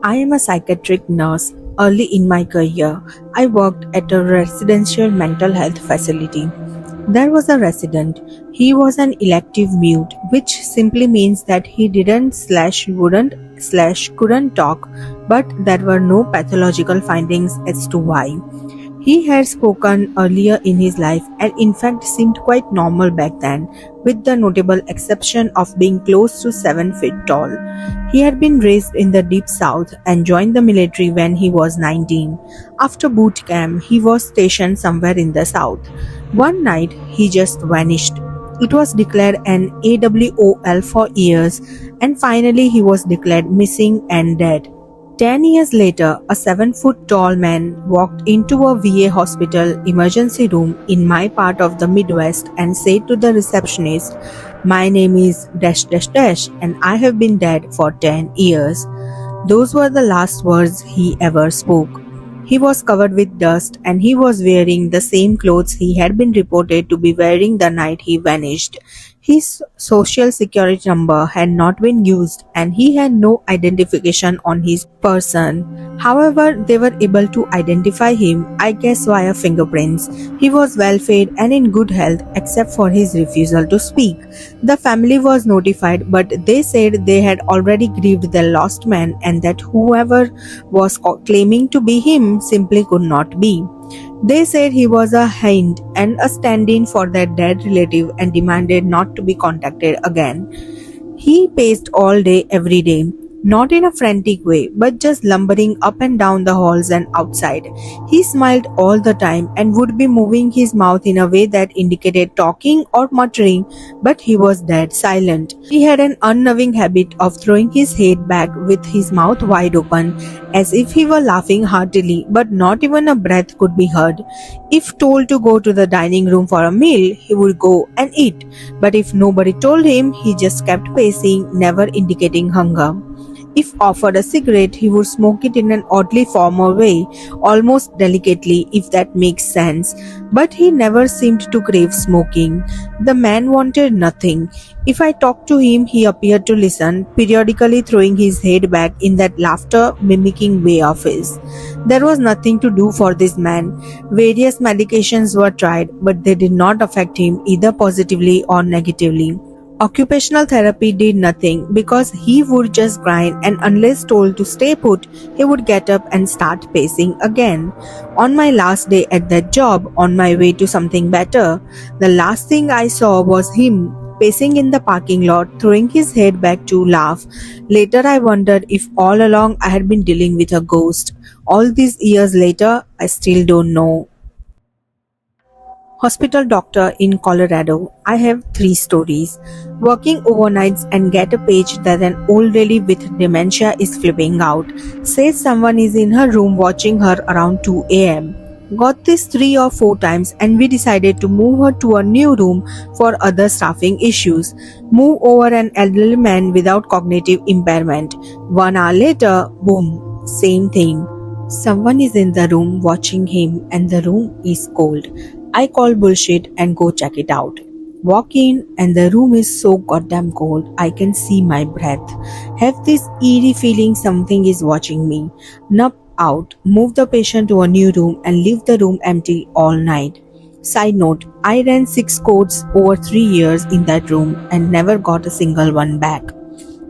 I am a psychiatric nurse. Early in my career, I worked at a residential mental health facility. There was a resident. He was an elective mute, which simply means that he didn't/wouldn't/couldn't talk, but there were no pathological findings as to why. He had spoken earlier in his life and in fact seemed quite normal back then, with the notable exception of being close to 7 feet tall. He had been raised in the deep south and joined the military when he was 19. After boot camp, he was stationed somewhere in the south. One night, he just vanished. It was declared an AWOL for years, and finally he was declared missing and dead. 10 years later, a 7 foot tall man walked into a VA hospital emergency room in my part of the Midwest and said to the receptionist, "My name is dash dash dash and I have been dead for 10 years." Those were the last words he ever spoke. He was covered with dust and he was wearing the same clothes he had been reported to be wearing the night he vanished. His social security number had not been used and he had no identification on his person. However, they were able to identify him, I guess via fingerprints. He was well fed and in good health except for his refusal to speak. The family was notified, but they said they had already grieved their lost man and that whoever was claiming to be him simply could not be. They said he was a hind and a stand-in for their dead relative and demanded not to be contacted again. He paced all day every day, not in a frantic way, but just lumbering up and down the halls and outside. He smiled all the time and would be moving his mouth in a way that indicated talking or muttering, but he was dead silent. He had an unnerving habit of throwing his head back with his mouth wide open, as if he were laughing heartily, but not even a breath could be heard. If told to go to the dining room for a meal, he would go and eat, but if nobody told him, he just kept pacing, never indicating hunger. If offered a cigarette, he would smoke it in an oddly formal way, almost delicately, if that makes sense. But he never seemed to crave smoking. The man wanted nothing. If I talked to him, he appeared to listen, periodically throwing his head back in that laughter-mimicking way of his. There was nothing to do for this man. Various medications were tried, but they did not affect him either positively or negatively. Occupational therapy did nothing because he would just grind, and unless told to stay put, he would get up and start pacing again. On my last day at that job, on my way to something better, the last thing I saw was him pacing in the parking lot, throwing his head back to laugh. Later I wondered if all along I had been dealing with a ghost. All these years later, I still don't know. Hospital doctor in Colorado. I have 3 stories. Working overnights and get a page that an old lady with dementia is flipping out. Says someone is in her room watching her around 2 a.m. Got this 3 or 4 times and we decided to move her to a new room for other staffing issues. Move over an elderly man without cognitive impairment. 1 hour later, boom, same thing. Someone is in the room watching him and the room is cold. I call bullshit and go check it out. Walk in and the room is so goddamn cold I can see my breath. Have this eerie feeling something is watching me. Nup out, move the patient to a new room and leave the room empty all night. Side note, I ran 6 codes over 3 years in that room and never got a single one back.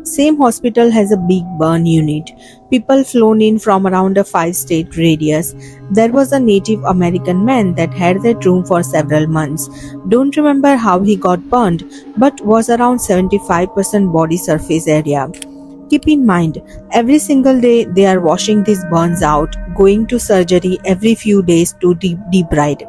Same hospital has a big burn unit. People flown in from around a 5-state radius. There was a Native American man that had that room for several months. Don't remember how he got burned, but was around 75% body surface area. Keep in mind, every single day they are washing these burns out, going to surgery every few days to debride.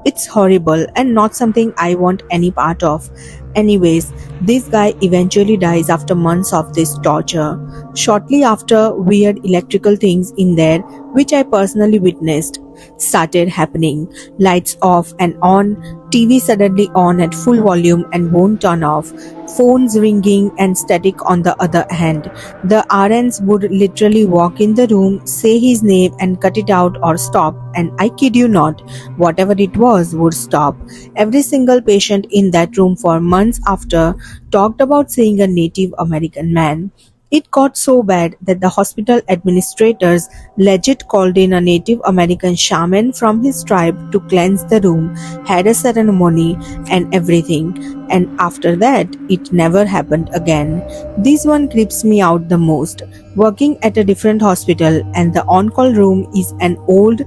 It's horrible and not something I want any part of. Anyways, this guy eventually dies after months of this torture. Shortly after, weird electrical things in there, which I personally witnessed, started happening. Lights off and on, TV suddenly on at full volume and won't turn off. Phones ringing and static on the other hand. The RNs would literally walk in the room, say his name and cut it out or stop, and I kid you not, whatever it was would stop. Every single patient in that room for months after talked about seeing a Native American man. It got so bad that the hospital administrators legit called in a Native American shaman from his tribe to cleanse the room, had a ceremony and everything, and after that it never happened again. This one creeps me out the most. Working at a different hospital, and the on-call room is an old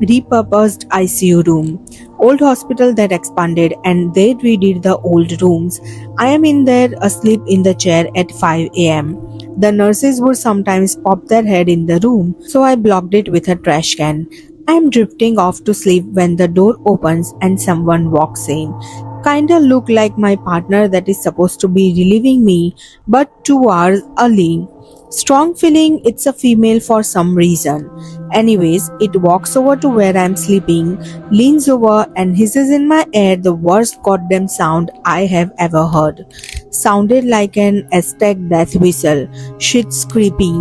repurposed ICU room. Old hospital that expanded and they redid the old rooms. I am in there asleep in the chair at 5 am. The nurses would sometimes pop their head in the room, so I blocked it with a trash can. I am drifting off to sleep when the door opens and someone walks in. Kinda look like my partner that is supposed to be relieving me, but 2 hours early. Strong feeling it's a female for some reason. Anyways, it walks over to where I'm sleeping, leans over and hisses in my ear the worst goddamn sound I have ever heard. Sounded like an Aztec death whistle. Shit's creepy.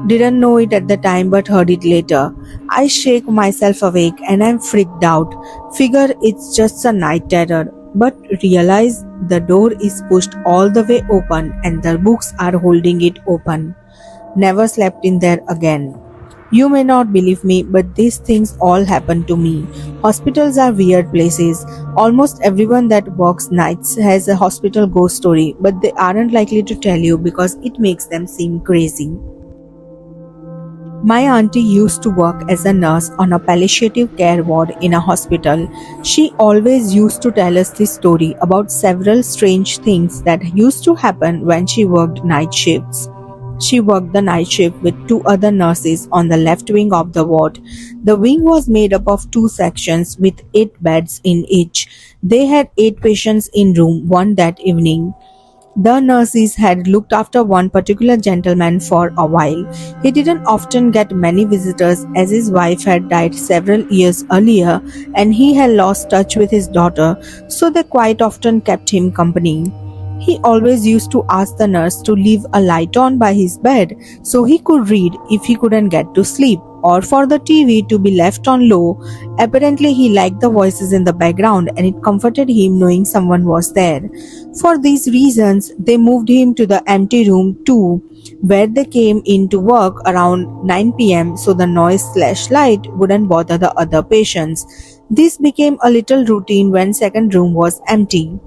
Didn't know it at the time but heard it later. I shake myself awake and I'm freaked out. Figure it's just a night terror. But realize the door is pushed all the way open and the books are holding it open. Never slept in there again. You may not believe me, but these things all happen to me. Hospitals are weird places. Almost everyone that works nights has a hospital ghost story, but they aren't likely to tell you because it makes them seem crazy. My auntie used to work as a nurse on a palliative care ward in a hospital. She always used to tell us this story about several strange things that used to happen when she worked night shifts. She worked the night shift with 2 other nurses on the left wing of the ward. The wing was made up of 2 sections with 8 beds in each. They had 8 patients in room 1 that evening. The nurses had looked after one particular gentleman for a while. He didn't often get many visitors as his wife had died several years earlier and he had lost touch with his daughter, so they quite often kept him company. He always used to ask the nurse to leave a light on by his bed so he could read if he couldn't get to sleep, or for the TV to be left on low. Apparently, he liked the voices in the background and it comforted him knowing someone was there. For these reasons, they moved him to the empty room 2, where they came in to work around 9 pm so the noise/light wouldn't bother the other patients. This became a little routine when second room was empty.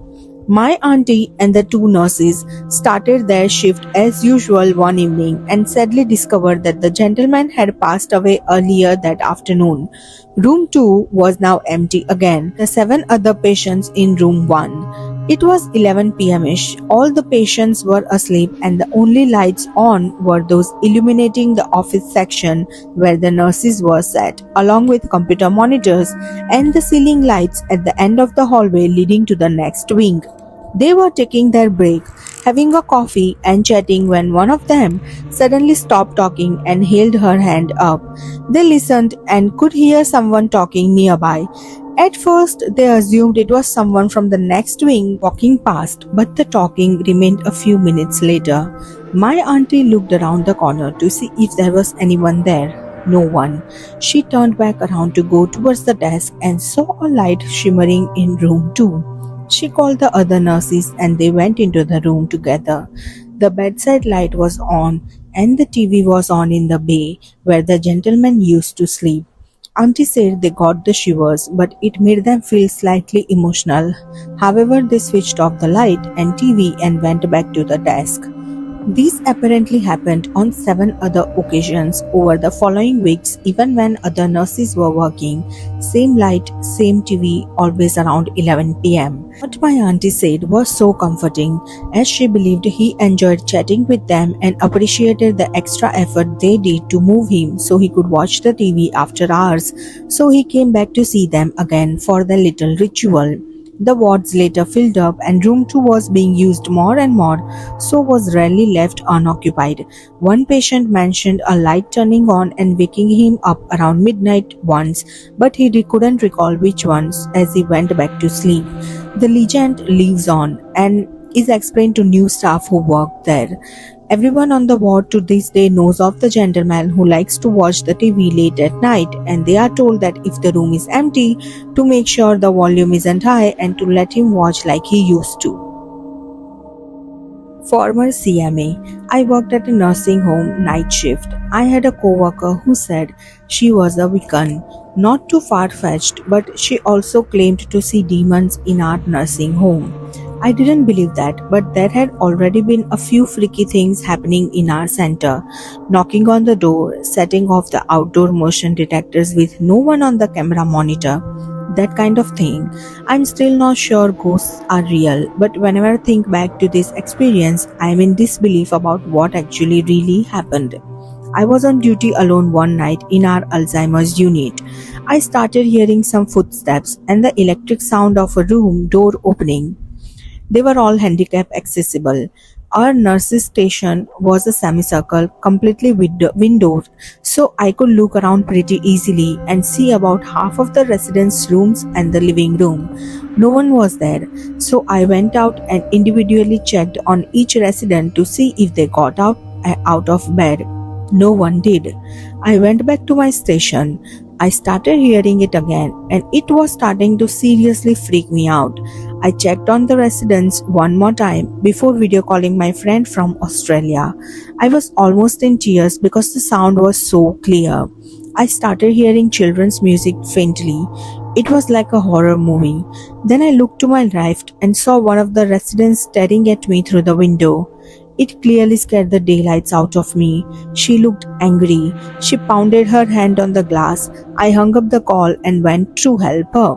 My auntie and the 2 nurses started their shift as usual one evening and sadly discovered that the gentleman had passed away earlier that afternoon. Room 2 was now empty again, the 7 other patients in room 1. It was 11 pm-ish. All the patients were asleep and the only lights on were those illuminating the office section where the nurses were sat, along with computer monitors and the ceiling lights at the end of the hallway leading to the next wing. They were taking their break, having a coffee and chatting when one of them suddenly stopped talking and held her hand up. They listened and could hear someone talking nearby. At first, they assumed it was someone from the next wing walking past, but the talking remained a few minutes later. My auntie looked around the corner to see if there was anyone there. No one. She turned back around to go towards the desk and saw a light shimmering in room 2. She called the other nurses and they went into the room together. The bedside light was on and the TV was on in the bay where the gentleman used to sleep. Auntie said they got the shivers, but it made them feel slightly emotional. However, they switched off the light and TV and went back to the desk. This apparently happened on 7 other occasions over the following weeks, even when other nurses were working. Same light, same TV, always around 11 pm. What my auntie said was so comforting, as she believed he enjoyed chatting with them and appreciated the extra effort they did to move him so he could watch the TV after hours. So he came back to see them again for the little ritual. The wards later filled up and room 2 was being used more and more, so was rarely left unoccupied. One patient mentioned a light turning on and waking him up around midnight once, but he couldn't recall which ones as he went back to sleep. The legend lives on and is explained to new staff who work there. Everyone on the ward to this day knows of the gentleman who likes to watch the TV late at night, and they are told that if the room is empty, to make sure the volume isn't high and to let him watch like he used to. Former CMA. I worked at a nursing home night shift. I had a coworker who said she was a Wiccan. Not too far fetched, but she also claimed to see demons in our nursing home. I didn't believe that, but there had already been a few freaky things happening in our center. Knocking on the door, setting off the outdoor motion detectors with no one on the camera monitor, that kind of thing. I'm still not sure ghosts are real, but whenever I think back to this experience, I'm in disbelief about what actually really happened. I was on duty alone one night in our Alzheimer's unit. I started hearing some footsteps and the electric sound of a room door opening. They were all handicap accessible. Our nurses' station was a semicircle, completely windowed, so I could look around pretty easily and see about half of the residents' rooms and the living room. No one was there, so I went out and individually checked on each resident to see if they got out of bed. No one did. I went back to my station. I started hearing it again, and it was starting to seriously freak me out. I checked on the residents one more time before video calling my friend from Australia. I was almost in tears because the sound was so clear. I started hearing children's music faintly. It was like a horror movie. Then I looked to my right and saw one of the residents staring at me through the window. It clearly scared the daylights out of me. She looked angry. She pounded her hand on the glass. I hung up the call and went to help her.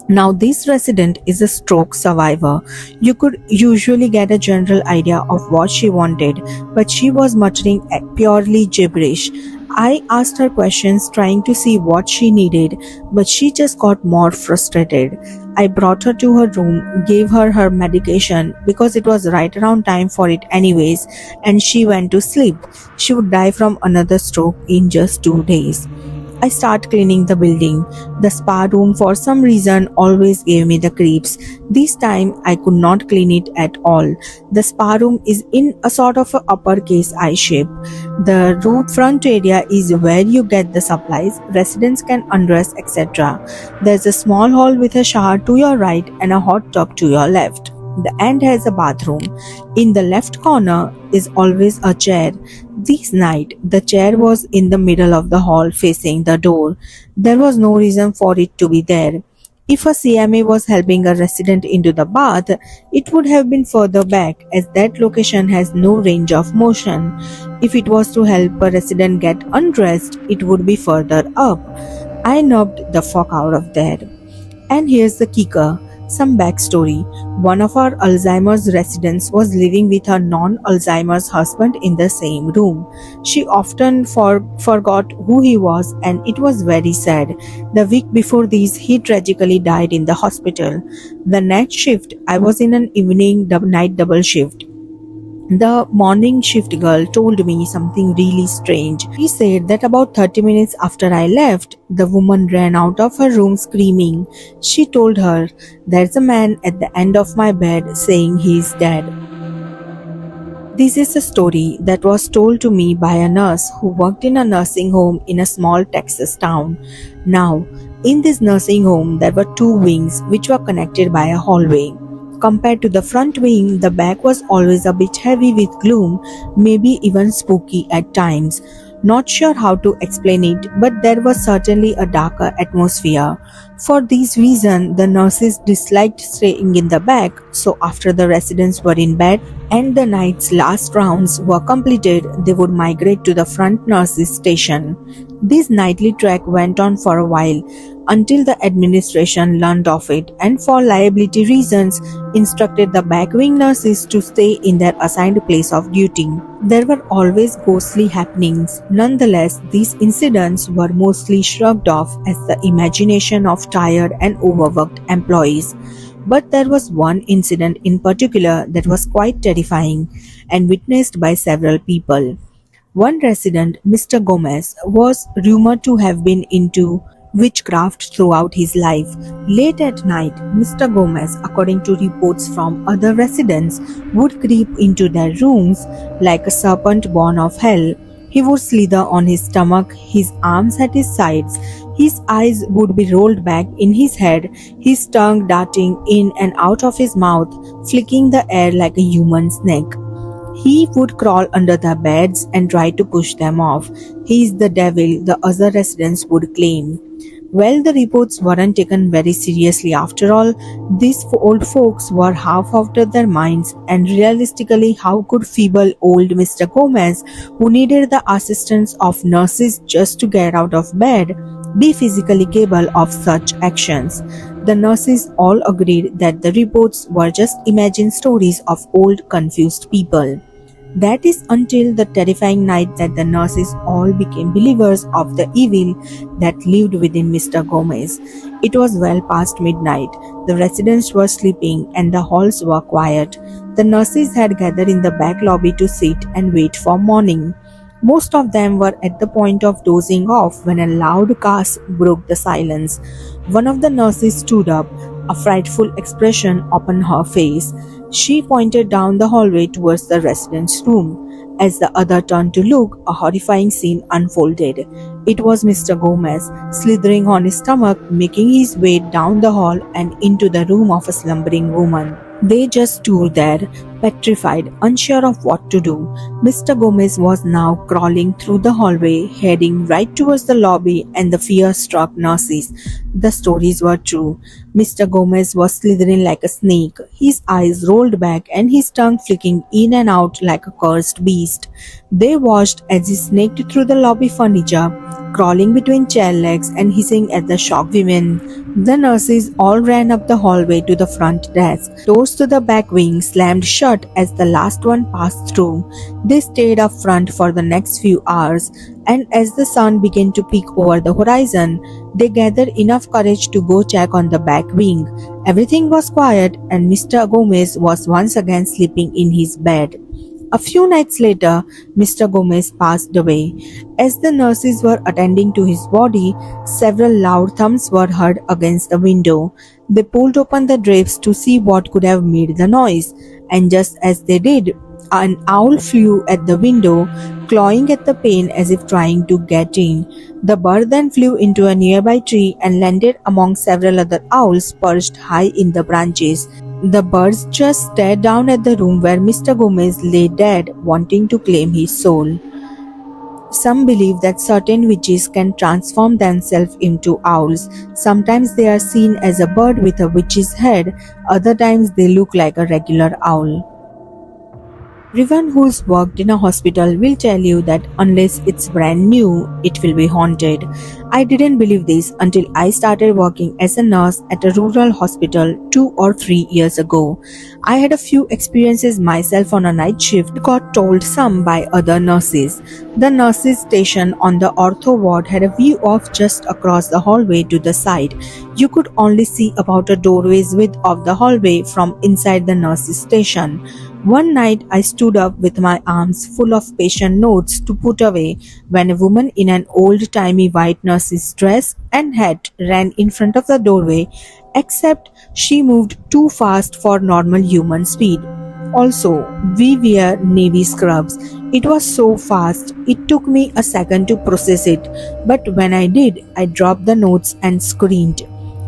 Now, this resident is a stroke survivor. You could usually get a general idea of what she wanted, but she was muttering purely gibberish. I asked her questions trying to see what she needed, but she just got more frustrated. I brought her to her room, gave her her medication because it was right around time for it anyways, and she went to sleep. She would die from another stroke in just 2 days. I start cleaning the building. The spa room for some reason always gave me the creeps. This time I could not clean it at all. The spa room is in a sort of a uppercase I shape. The room front area is where you get the supplies, residents can undress, etc. There's a small hall with a shower to your right and a hot tub to your left. The end has a bathroom. In the left corner is always a chair. This night, the chair was in the middle of the hall facing the door. There was no reason for it to be there. If a CMA was helping a resident into the bath, it would have been further back as that location has no range of motion. If it was to help a resident get undressed, it would be further up. I nubbed the fuck out of there. And here's the kicker. Some backstory. One of our Alzheimer's residents was living with her non-Alzheimer's husband in the same room. She often forgot who he was, and it was very sad. The week before this, he tragically died in the hospital. The night shift, I was in an night double shift. The morning shift girl told me something really strange. She said that about 30 minutes after I left, the woman ran out of her room screaming. She told her, "There's a man at the end of my bed saying he's dead." This is a story that was told to me by a nurse who worked in a nursing home in a small Texas town. Now, in this nursing home, there were two wings which were connected by a hallway. Compared to the front wing, the back was always a bit heavy with gloom, maybe even spooky at times. Not sure how to explain it, but there was certainly a darker atmosphere. For this reason, the nurses disliked staying in the back, so after the residents were in bed and the night's last rounds were completed, they would migrate to the front nurses' station. This nightly trek went on for a while, until the administration learned of it and for liability reasons instructed the back wing nurses to stay in their assigned place of duty. There were always ghostly happenings. Nonetheless, these incidents were mostly shrugged off as the imagination of tired and overworked employees. But there was one incident in particular that was quite terrifying and witnessed by several people. One resident, Mr. Gomez, was rumored to have been into witchcraft throughout his life. Late at night, Mr. Gomez, according to reports from other residents, would creep into their rooms like a serpent born of hell. He would slither on his stomach, his arms at his sides, his eyes would be rolled back in his head, his tongue darting in and out of his mouth, flicking the air like a human snake. He would crawl under the beds and try to push them off. He's the devil, the other residents would claim. Well, the reports weren't taken very seriously after all. These old folks were half out of their minds, and realistically, how could feeble old Mr. Gomez, who needed the assistance of nurses just to get out of bed, be physically capable of such actions? The nurses all agreed that the reports were just imagined stories of old, confused people. That is until the terrifying night that the nurses all became believers of the evil that lived within Mr. Gomez. It was well past midnight. The residents were sleeping and the halls were quiet. The nurses had gathered in the back lobby to sit and wait for morning. Most of them were at the point of dozing off when a loud gasp broke the silence. One of the nurses stood up, a frightful expression upon her face. She pointed down the hallway towards the resident's room. As the other turned to look, a horrifying scene unfolded. It was Mr. Gomez, slithering on his stomach, making his way down the hall and into the room of a slumbering woman. They just stood there, petrified, unsure of what to do. Mr. Gomez was now crawling through the hallway, heading right towards the lobby and the fear-struck nurses. The stories were true. Mr. Gomez was slithering like a snake, his eyes rolled back and his tongue flicking in and out like a cursed beast. They watched as he snaked through the lobby furniture, crawling between chair legs and hissing at the shocked women. The nurses all ran up the hallway to the front desk. Doors to the back wing slammed shut as the last one passed through. They stayed up front for the next few hours, and as the sun began to peek over the horizon, they gathered enough courage to go check on the back wing. Everything was quiet, and Mr. Gomez was once again sleeping in his bed. A few nights later, Mr. Gomez passed away. As the nurses were attending to his body, several loud thumps were heard against the window. They pulled open the drapes to see what could have made the noise, and just as they did, an owl flew at the window, clawing at the pane as if trying to get in. The bird then flew into a nearby tree and landed among several other owls perched high in the branches. The birds just stared down at the room where Mr. Gomez lay dead, wanting to claim his soul. Some believe that certain witches can transform themselves into owls. Sometimes they are seen as a bird with a witch's head, other times they look like a regular owl. Everyone who's worked in a hospital will tell you that unless it's brand new, it will be haunted. I didn't believe this until I started working as a nurse at a rural hospital 2 or 3 years ago. I had a few experiences myself on a night shift, got told some by other nurses. The nurses station on the ortho ward had a view of just across the hallway to the side. You could only see about a doorway's width of the hallway from inside the nurses station. One night I stood up with my arms full of patient notes to put away when a woman in an old-timey white nurse's dress and hat ran in front of the doorway, except she moved too fast for normal human speed. Also, we wear navy scrubs. It was so fast, it took me a second to process it, but when I did, I dropped the notes and screamed.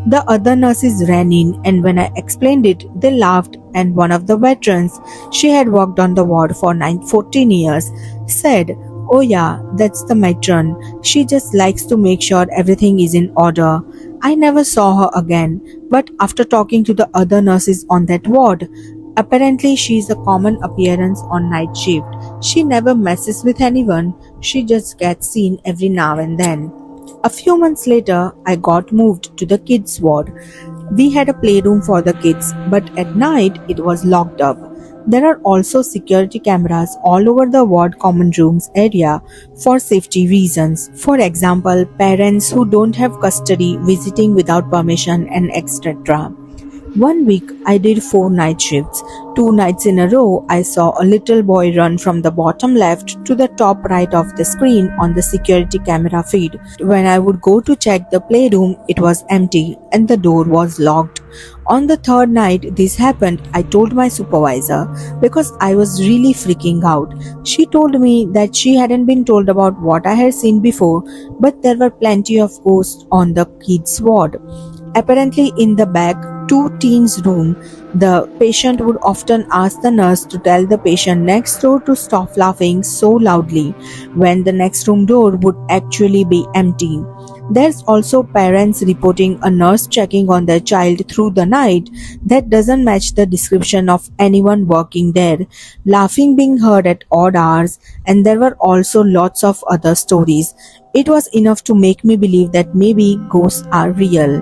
The other nurses ran in, and when I explained it, they laughed, and one of the veterans, she had worked on the ward for 14 years, said, "Oh yeah, that's the matron. She just likes to make sure everything is in order." I never saw her again, but after talking to the other nurses on that ward, apparently she is a common appearance on night shift. She never messes with anyone, she just gets seen every now and then. A few months later, I got moved to the kids' ward. We had a playroom for the kids, but at night it was locked up. There are also security cameras all over the ward common rooms area for safety reasons. For example, parents who don't have custody visiting without permission and etc. One week I did 4 night shifts. 2 nights in a row I saw a little boy run from the bottom left to the top right of the screen on the security camera feed. When I would go to check the playroom, it was empty and the door was locked. On the 3rd night this happened, I told my supervisor because I was really freaking out. She told me that she hadn't been told about what I had seen before, but there were plenty of ghosts on the kids' ward. Apparently in the back 2 teens' room, The patient would often ask the nurse to tell the patient next door to stop laughing so loudly when the next room door would actually be empty. There's also parents reporting a nurse checking on their child through the night that doesn't match the description of anyone working there, laughing being heard at odd hours, and there were also lots of other stories. It was enough to make me believe that maybe ghosts are real.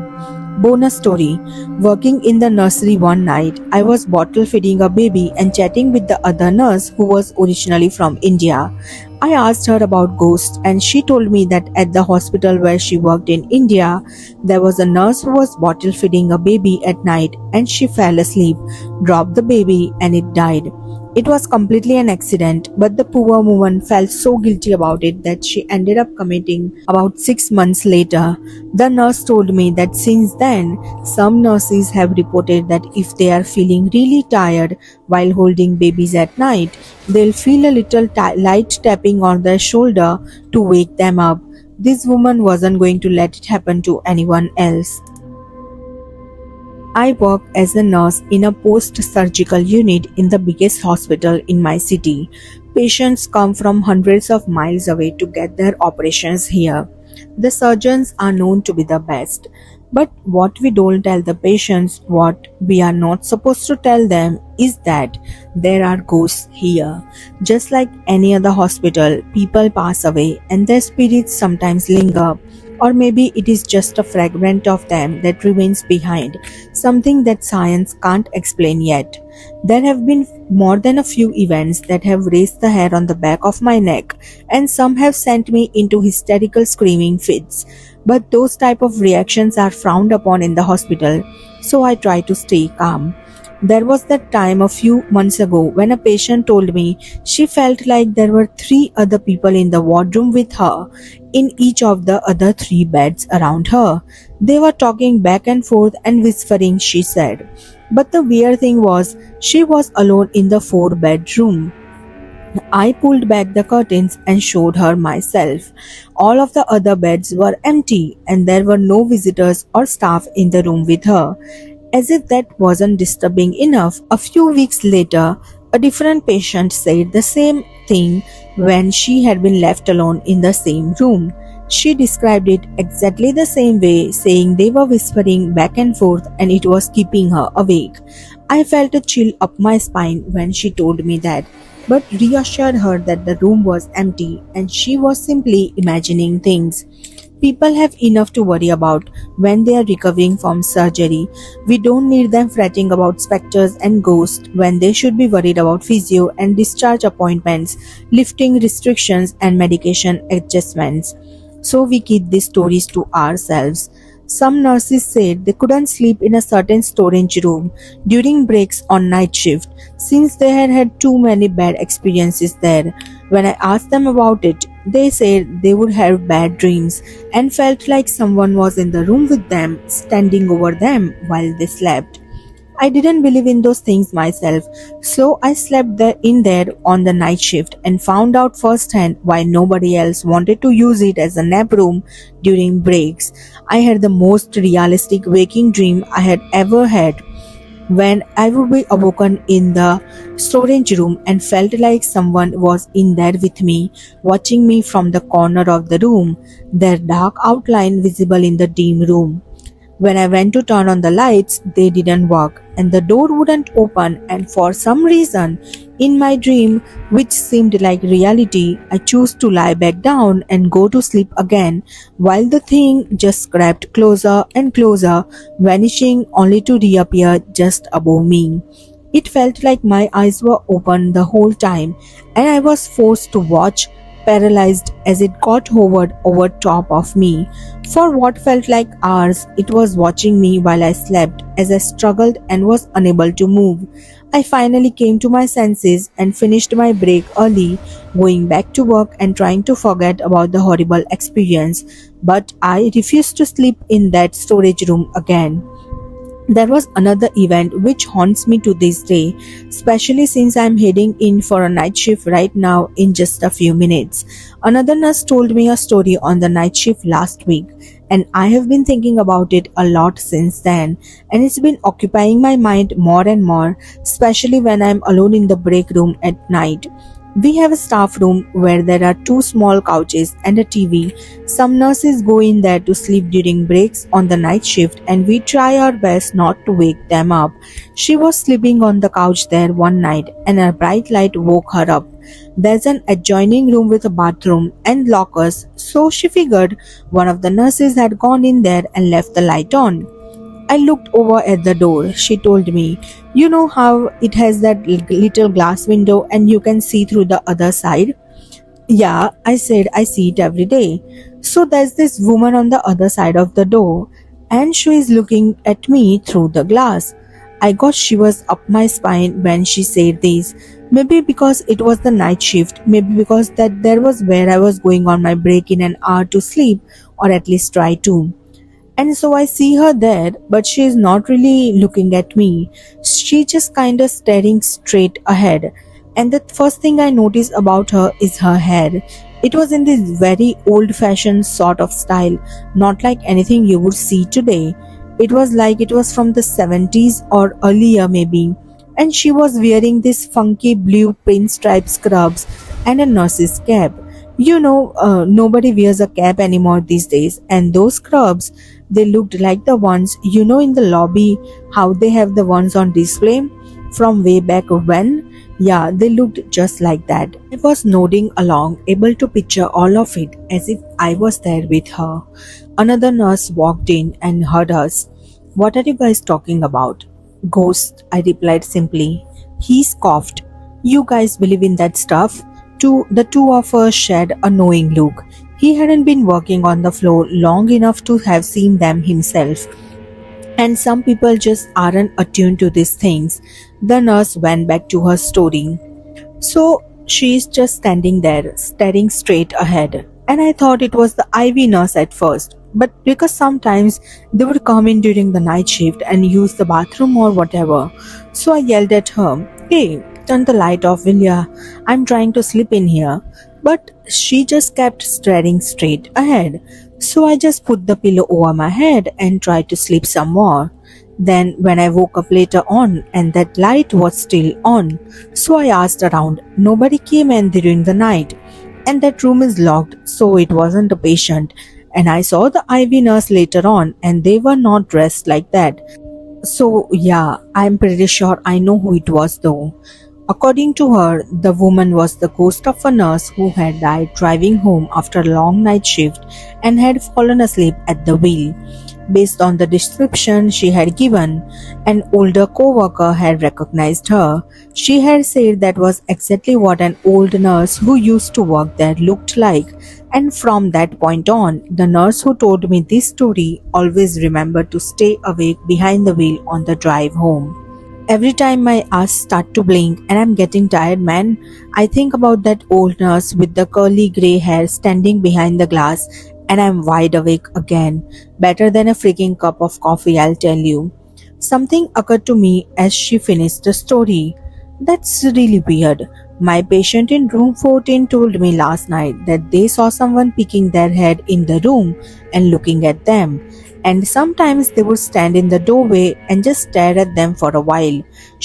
Bonus story. Working in the nursery one night, I was bottle feeding a baby and chatting with the other nurse who was originally from India. I asked her about ghosts and she told me that at the hospital where she worked in India, there was a nurse who was bottle feeding a baby at night and she fell asleep, dropped the baby and it died. It was completely an accident, but the poor woman felt so guilty about it that she ended up committing about 6 months later. The nurse told me that since then, some nurses have reported that if they are feeling really tired while holding babies at night, they'll feel a little light tapping on their shoulder to wake them up. This woman wasn't going to let it happen to anyone else. I work as a nurse in a post-surgical unit in the biggest hospital in my city. Patients come from hundreds of miles away to get their operations here. The surgeons are known to be the best. But what we don't tell the patients, what we are not supposed to tell them, is that there are ghosts here. Just like any other hospital, people pass away and their spirits sometimes linger. Or maybe it is just a fragment of them that remains behind, something that science can't explain yet. There have been more than a few events that have raised the hair on the back of my neck, and some have sent me into hysterical screaming fits. But those type of reactions are frowned upon in the hospital, so I try to stay calm. There was that time a few months ago when a patient told me she felt like there were 3 other people in the wardroom with her, in each of the other 3 beds around her. They were talking back and forth and whispering, she said. But the weird thing was, she was alone in the 4 bedroom. I pulled back the curtains and showed her myself. All of the other beds were empty and there were no visitors or staff in the room with her. As if that wasn't disturbing enough, a few weeks later, a different patient said the same thing when she had been left alone in the same room. She described it exactly the same way, saying they were whispering back and forth and it was keeping her awake. I felt a chill up my spine when she told me that, but reassured her that the room was empty and she was simply imagining things. People have enough to worry about when they are recovering from surgery. We don't need them fretting about specters and ghosts when they should be worried about physio and discharge appointments, lifting restrictions and medication adjustments. So we keep these stories to ourselves. Some nurses said they couldn't sleep in a certain storage room during breaks on night shift since they had had too many bad experiences there. When I asked them about it, they said they would have bad dreams and felt like someone was in the room with them, standing over them while they slept. I didn't believe in those things myself, so I slept in there on the night shift and found out firsthand why nobody else wanted to use it as a nap room during breaks. I had the most realistic waking dream I had ever had when I would be awoken in the storage room and felt like someone was in there with me, watching me from the corner of the room, their dark outline visible in the dim room. When I went to turn on the lights, they didn't work and the door wouldn't open, and for some reason, in my dream, which seemed like reality, I chose to lie back down and go to sleep again while the thing just crept closer and closer, vanishing only to reappear just above me. It felt like my eyes were open the whole time and I was forced to watch, paralyzed as it got hovered over top of me. For what felt like hours, it was watching me while I slept as I struggled and was unable to move. I finally came to my senses and finished my break early, going back to work and trying to forget about the horrible experience. But I refused to sleep in that storage room again. There was another event which haunts me to this day, especially since I am heading in for a night shift right now in just a few minutes. Another nurse told me a story on the night shift last week, and I have been thinking about it a lot since then, and it's been occupying my mind more and more, especially when I'm alone in the break room at night. We have a staff room where there are two small couches and a TV. Some nurses go in there to sleep during breaks on the night shift, and we try our best not to wake them up. She was sleeping on the couch there one night, and a bright light woke her up. There's an adjoining room with a bathroom and lockers, so she figured one of the nurses had gone in there and left the light on. I looked over at the door. She told me, "You know how it has that little glass window and you can see through the other side?" "Yeah," I said, "I see it every day." "So there's this woman on the other side of the door, and she is looking at me through the glass." I got shivers up my spine when she said this. Maybe because it was the night shift, maybe because that there was where I was going on my break in an hour to sleep, or at least try to. And so I see her there, but she is not really looking at me. She just kinda staring straight ahead. And the first thing I notice about her is her hair. It was in this very old fashioned sort of style, not like anything you would see today. It was like it was from the 70s or earlier maybe. And she was wearing this funky blue pinstripe scrubs and a nurse's cap. Nobody wears a cap anymore these days, and those scrubs, they looked like the ones in the lobby, how they have the ones on display from way back when. Yeah, they looked just like that. I was nodding along, able to picture all of it as if I was there with her. Another nurse walked in and heard us. "What are you guys talking about?" "Ghosts," I replied simply. He scoffed. "You guys believe in that stuff?" The two of us shared a knowing look. He hadn't been working on the floor long enough to have seen them himself. And some people just aren't attuned to these things. The nurse went back to her story. "So she's just standing there, staring straight ahead. And I thought it was the IV nurse at first. But because sometimes they would come in during the night shift and use the bathroom or whatever. So I yelled at her, 'Hey, turn the light off, will ya? I'm trying to sleep in here.' But she just kept staring straight ahead. So I just put the pillow over my head and tried to sleep some more. Then when I woke up later on and that light was still on, so I asked around. Nobody came in during the night. And that room is locked, so it wasn't a patient. And I saw the IV nurse later on and they were not dressed like that. So yeah, I'm pretty sure I know who it was though." According to her, the woman was the ghost of a nurse who had died driving home after a long night shift and had fallen asleep at the wheel. Based on the description she had given, an older co-worker had recognized her. She had said that was exactly what an old nurse who used to work there looked like, and from that point on, the nurse who told me this story always remembered to stay awake behind the wheel on the drive home. Every time my eyes start to blink and I'm getting tired, man, I think about that old nurse with the curly grey hair standing behind the glass, and I'm wide awake again. Better than a freaking cup of coffee, I'll tell you. Something occurred to me as she finished the story. "That's really weird. My patient in room 14 told me last night that they saw someone peeking their head in the room and looking at them. And sometimes they would stand in the doorway and just stare at them for a while.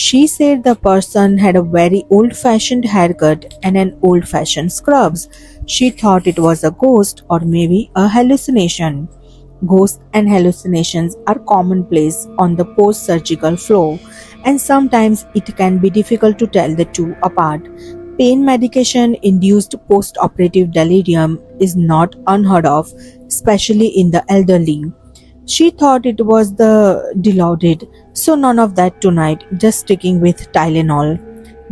She said the person had a very old-fashioned haircut and an old-fashioned scrubs. She thought it was a ghost or maybe a hallucination." Ghosts and hallucinations are commonplace on the post-surgical floor, and sometimes it can be difficult to tell the two apart. Pain medication induced post-operative delirium is not unheard of, especially in the elderly. She thought it was the Dilaudid, so none of that tonight, just sticking with Tylenol.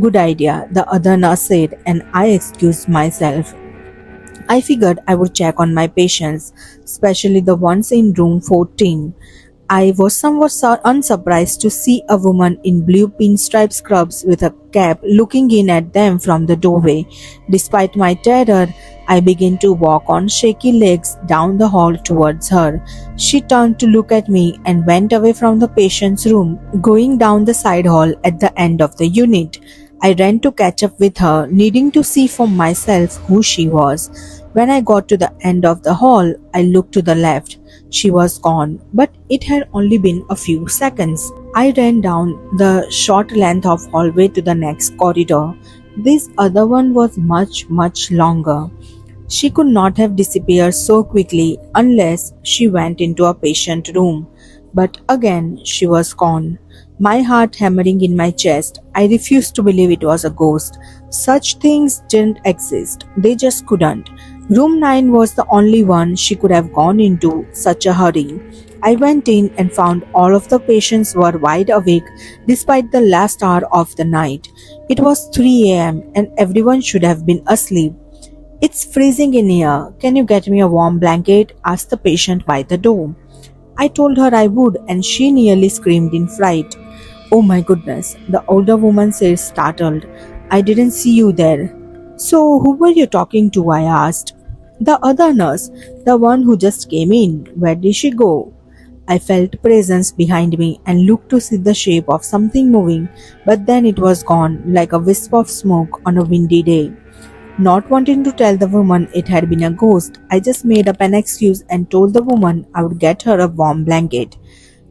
"Good idea," the other nurse said, and I excused myself. I figured I would check on my patients, especially the ones in room 14. I was somewhat unsurprised to see a woman in blue pinstripe scrubs with a cap looking in at them from the doorway. Despite my terror, I began to walk on shaky legs down the hall towards her. She turned to look at me and went away from the patient's room, going down the side hall at the end of the unit. I ran to catch up with her, needing to see for myself who she was. When I got to the end of the hall, I looked to the left. She was gone, but it had only been a few seconds. I ran down the short length of hallway to the next corridor. This other one was much longer. She could not have disappeared so quickly unless she went into a patient room. But again, she was gone. My heart hammering in my chest. I refused to believe it was a ghost. Such things didn't exist. They just couldn't. Room 9 was the only one she could have gone into such a hurry. I went in and found all of the patients were wide awake despite the last hour of the night. It was 3 a.m. and everyone should have been asleep. It's freezing in here. Can you get me a warm blanket? Asked the patient by the door. I told her I would, and she nearly screamed in fright. Oh my goodness, the older woman said, startled. I didn't see you there. So, who were you talking to? I asked. The other nurse, the one who just came in. Where did she go? I felt presence behind me and looked to see the shape of something moving, but then it was gone, like a wisp of smoke on a windy day. Not wanting to tell the woman it had been a ghost, I just made up an excuse and told the woman I would get her a warm blanket.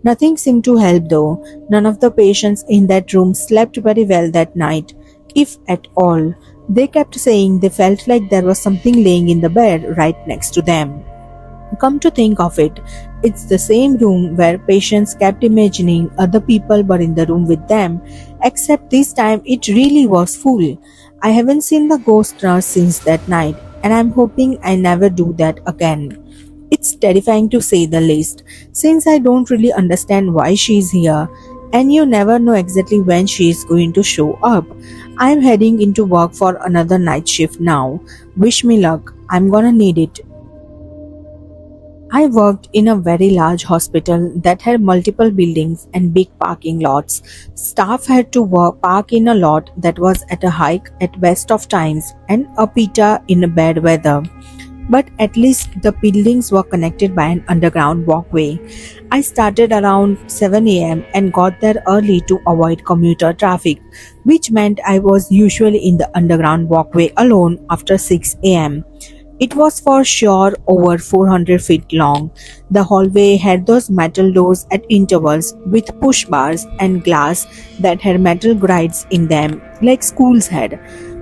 Nothing seemed to help though. None of the patients in that room slept very well that night, if at all. They kept saying they felt like there was something laying in the bed right next to them. Come to think of it, it's the same room where patients kept imagining other people were in the room with them, except this time it really was full. I haven't seen the ghost nurse since that night, and I'm hoping I never do that again. It's terrifying to say the least, since I don't really understand why she's here, and you never know exactly when she is going to show up. I'm heading into work for another night shift now. Wish me luck, I'm gonna need it. I worked in a very large hospital that had multiple buildings and big parking lots. Staff had to park in a lot that was at a hike at best of times and a pita in bad weather. But at least the buildings were connected by an underground walkway. I started around 7 a.m. and got there early to avoid commuter traffic, which meant I was usually in the underground walkway alone after 6 a.m. It was for sure over 400 feet long. The hallway had those metal doors at intervals with push bars and glass that had metal grids in them, like schools had.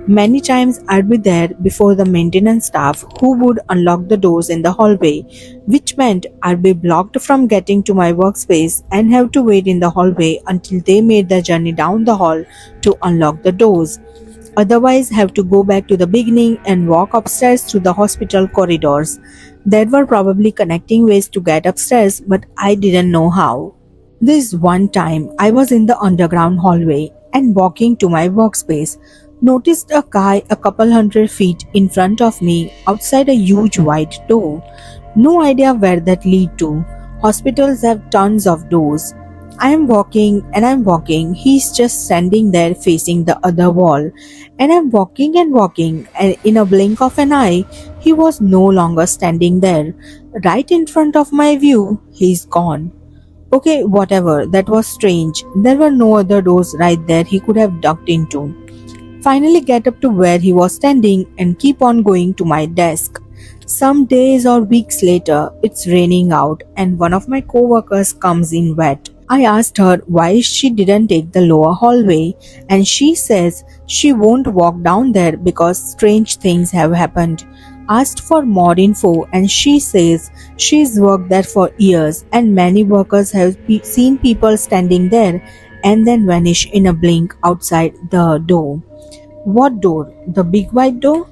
Many times I'd be there before the maintenance staff who would unlock the doors in the hallway, which meant I'd be blocked from getting to my workspace and have to wait in the hallway until they made the journey down the hall to unlock the doors. Otherwise, have to go back to the beginning and walk upstairs through the hospital corridors. There were probably connecting ways to get upstairs, but I didn't know how. This one time, I was in the underground hallway and walking to my workspace, noticed a guy a couple hundred feet in front of me outside a huge white door. No idea where that lead to. Hospitals have tons of doors. I am walking and I'm walking. He's just standing there facing the other wall. And I'm walking and walking, and in a blink of an eye, he was no longer standing there. Right in front of my view, he's gone. Okay, whatever, that was strange. There were no other doors right there he could have ducked into. Finally, get up to where he was standing and keep on going to my desk. Some days or weeks later, it's raining out, and one of my coworkers comes in wet. I asked her why she didn't take the lower hallway, and she says she won't walk down there because strange things have happened. Asked for more info, and she says she's worked there for years and many workers have seen people standing there and then vanish in a blink outside the door. What door? The big white door?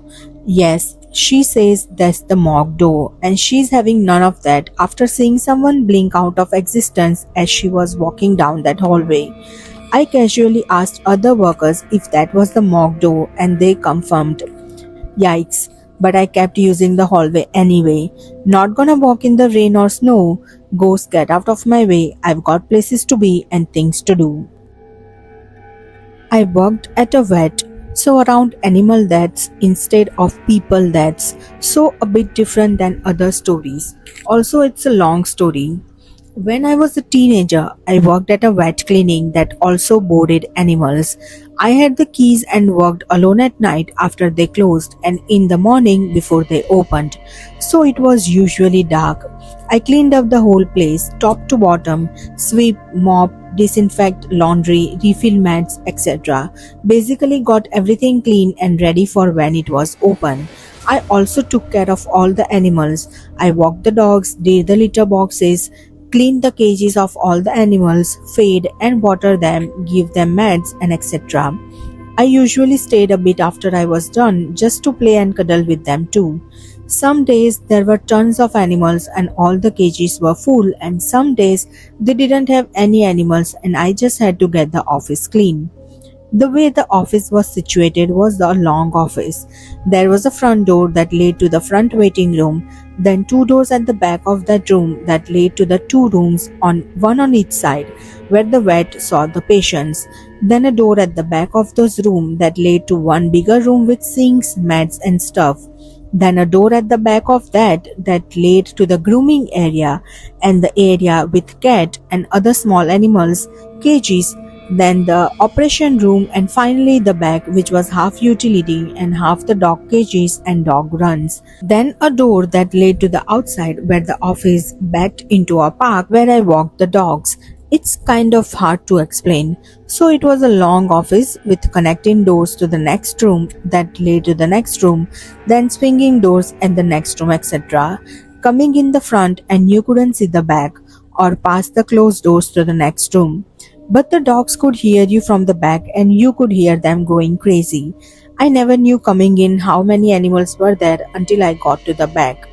Yes, she says that's the morgue door, and she's having none of that after seeing someone blink out of existence as she was walking down that hallway. I casually asked other workers if that was the morgue door, and they confirmed. Yikes, but I kept using the hallway anyway. Not gonna walk in the rain or snow. Ghosts, get out of my way. I've got places to be and things to do. I worked at a vet, so around animal deaths instead of people deaths, so a bit different than other stories. Also, it's a long story. When I was a teenager, I worked at a vet clinic that also boarded animals. I had the keys and worked alone at night after they closed and in the morning before they opened. So it was usually dark. I cleaned up the whole place, top to bottom, sweep, mop, disinfect, laundry, refill mats, etc. Basically got everything clean and ready for when it was open. I also took care of all the animals. I walked the dogs, did the litter boxes, clean the cages of all the animals, feed and water them, give them meds, and etc. I usually stayed a bit after I was done just to play and cuddle with them too. Some days there were tons of animals and all the cages were full, and some days they didn't have any animals and I just had to get the office clean. The way the office was situated was a long office. There was a front door that led to the front waiting room, then two doors at the back of that room that led to the two rooms on one on each side where the vet saw the patients, then a door at the back of those rooms that led to one bigger room with sinks, mats and stuff. Then a door at the back of that led to the grooming area and the area with cat and other small animals, cages, then the operation room, and finally the back, which was half utility and half the dog cages and dog runs. Then a door that led to the outside where the office backed into a park where I walked the dogs. It's kind of hard to explain. So it was a long office with connecting doors to the next room that led to the next room, then swinging doors and the next room, etc. Coming in the front and you couldn't see the back or past the closed doors to the next room. But the dogs could hear you from the back and you could hear them going crazy. I never knew coming in how many animals were there until I got to the back.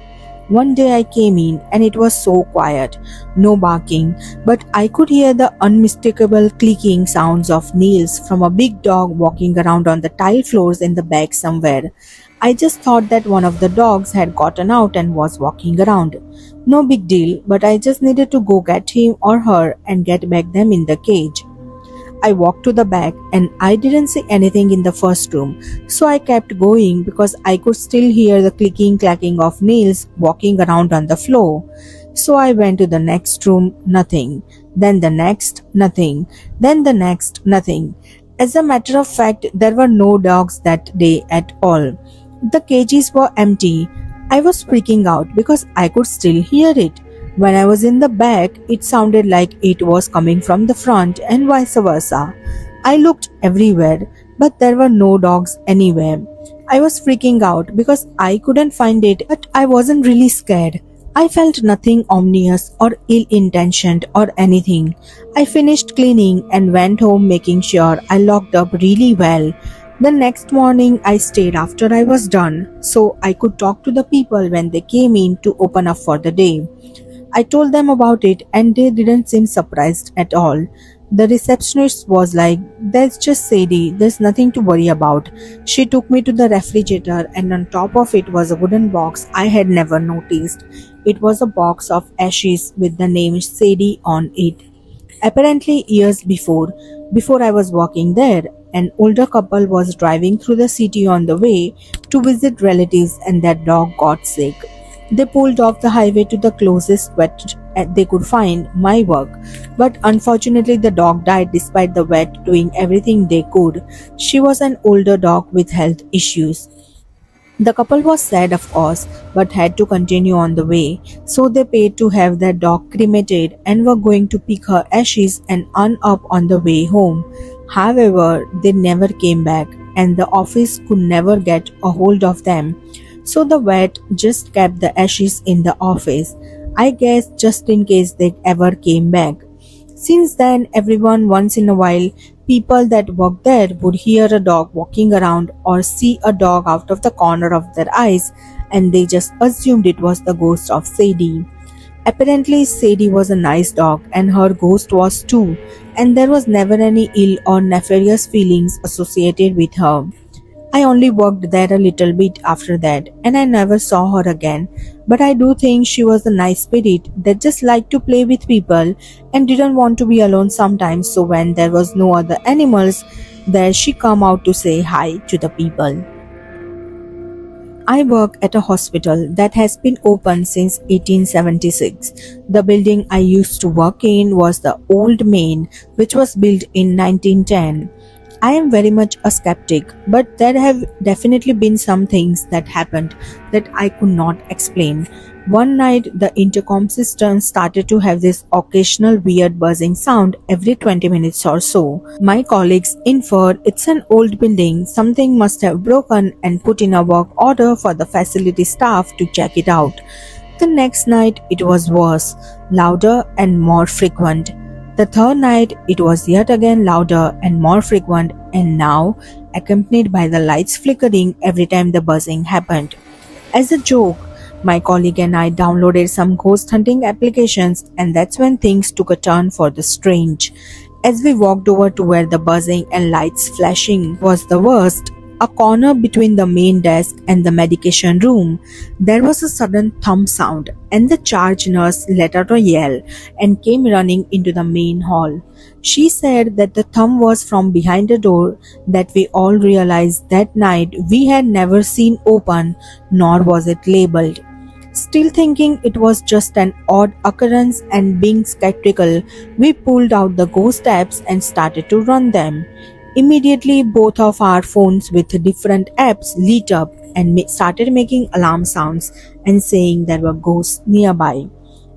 One day I came in and it was so quiet, no barking, but I could hear the unmistakable clicking sounds of nails from a big dog walking around on the tile floors in the back somewhere. I just thought that one of the dogs had gotten out and was walking around. No big deal, but I just needed to go get him or her and get back them in the cage. I walked to the back and I didn't see anything in the first room, so I kept going because I could still hear the clicking clacking of nails walking around on the floor. So I went to the next room, nothing. Then the next, nothing. Then the next, nothing. As a matter of fact, there were no dogs that day at all. The cages were empty. I was freaking out because I could still hear it. When I was in the back, it sounded like it was coming from the front and vice versa. I looked everywhere, but there were no dogs anywhere. I was freaking out because I couldn't find it, but I wasn't really scared. I felt nothing ominous or ill intentioned or anything. I finished cleaning and went home making sure I locked up really well. The next morning I stayed after I was done so I could talk to the people when they came in to open up for the day. I told them about it and they didn't seem surprised at all. The receptionist was like, "That's just Sadie, there's nothing to worry about." She took me to the refrigerator and on top of it was a wooden box I had never noticed. It was a box of ashes with the name Sadie on it. Apparently, years before I was working there, an older couple was driving through the city on the way to visit relatives and their dog got sick. They pulled off the highway to the closest vet they could find, my work. But unfortunately, the dog died despite the vet doing everything they could. She was an older dog with health issues. The couple was sad, of course, but had to continue on the way, so they paid to have their dog cremated and were going to pick her ashes and urn up on the way home. However, they never came back, and the office could never get a hold of them. So the vet just kept the ashes in the office, I guess just in case they ever came back. Since then, everyone once in a while, people that worked there would hear a dog walking around or see a dog out of the corner of their eyes and they just assumed it was the ghost of Sadie. Apparently, Sadie was a nice dog and her ghost was too, and there was never any ill or nefarious feelings associated with her. I only worked there a little bit after that and I never saw her again, but I do think she was a nice spirit that just liked to play with people and didn't want to be alone sometimes, so when there was no other animals there she come out to say hi to the people. I work at a hospital that has been open since 1876. The building I used to work in was the Old Main, which was built in 1910. I am very much a skeptic, but there have definitely been some things that happened that I could not explain. One night, the intercom system started to have this occasional weird buzzing sound every 20 minutes or so. My colleagues inferred it's an old building, something must have broken, and put in a work order for the facility staff to check it out. The next night, it was worse, louder, and more frequent. The third night, it was yet again louder and more frequent, and now accompanied by the lights flickering every time the buzzing happened. As a joke, my colleague and I downloaded some ghost hunting applications, and that's when things took a turn for the strange. As we walked over to where the buzzing and lights flashing was the worst, a corner between the main desk and the medication room, there was a sudden thump sound, and the charge nurse let out a yell and came running into the main hall. She said that the thump was from behind a door that we all realized that night we had never seen open, nor was it labeled. Still thinking it was just an odd occurrence and being skeptical, we pulled out the ghost apps and started to run them. Immediately, both of our phones with different apps lit up and started making alarm sounds and saying there were ghosts nearby.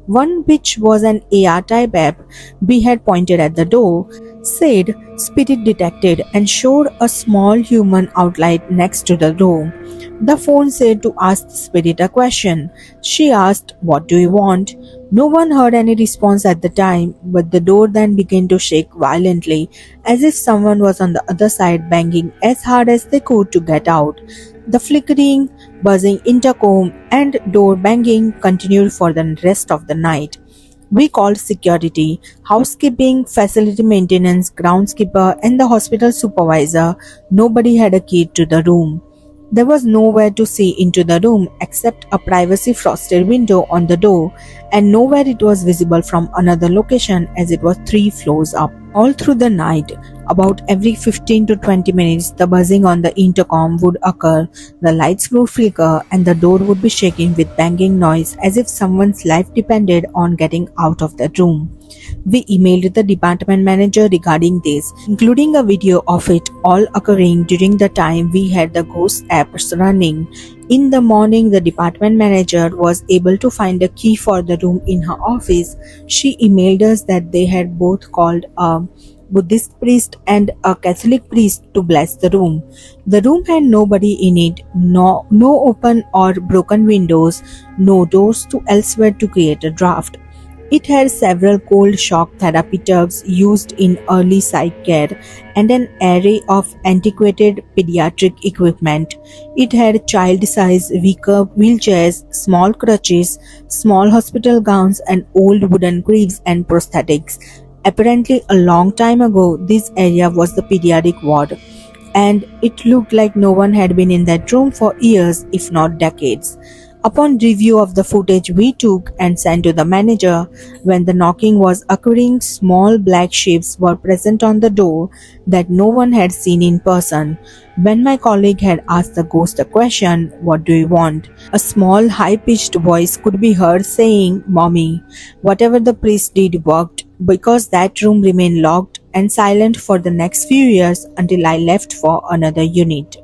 One, which was an AR type app we had pointed at the door, said spirit detected and showed a small human outline next to the door. The phone said to ask the spirit a question. She asked, "What do you want?" No one heard any response at the time, but the door then began to shake violently, as if someone was on the other side banging as hard as they could to get out. The flickering, buzzing intercom and door banging continued for the rest of the night. We called security, housekeeping, facility maintenance, groundskeeper, and the hospital supervisor. Nobody had a key to the room. There was nowhere to see into the room except a privacy frosted window on the door, and nowhere it was visible from another location as it was 3 floors up. All through the night, about every 15 to 20 minutes, the buzzing on the intercom would occur, the lights would flicker, and the door would be shaking with banging noise as if someone's life depended on getting out of that room. We emailed the department manager regarding this, including a video of it all occurring during the time we had the ghost apps running. In the morning, the department manager was able to find a key for the room in her office. She emailed us that they had both called a Buddhist priest and a Catholic priest to bless the room. The room had nobody in it, no open or broken windows, no doors to elsewhere to create a draft. It had several cold shock therapy tubs used in early psych care and an array of antiquated pediatric equipment. It had child-sized wicker wheelchairs, small crutches, small hospital gowns, and old wooden cribs and prosthetics. Apparently, a long time ago, this area was the pediatric ward, and it looked like no one had been in that room for years, if not decades. Upon review of the footage we took and sent to the manager, when the knocking was occurring, small black shapes were present on the door that no one had seen in person. When my colleague had asked the ghost a question, "What do you want?" a small high-pitched voice could be heard saying, "Mommy." Whatever the priest did worked, because that room remained locked and silent for the next few years until I left for another unit.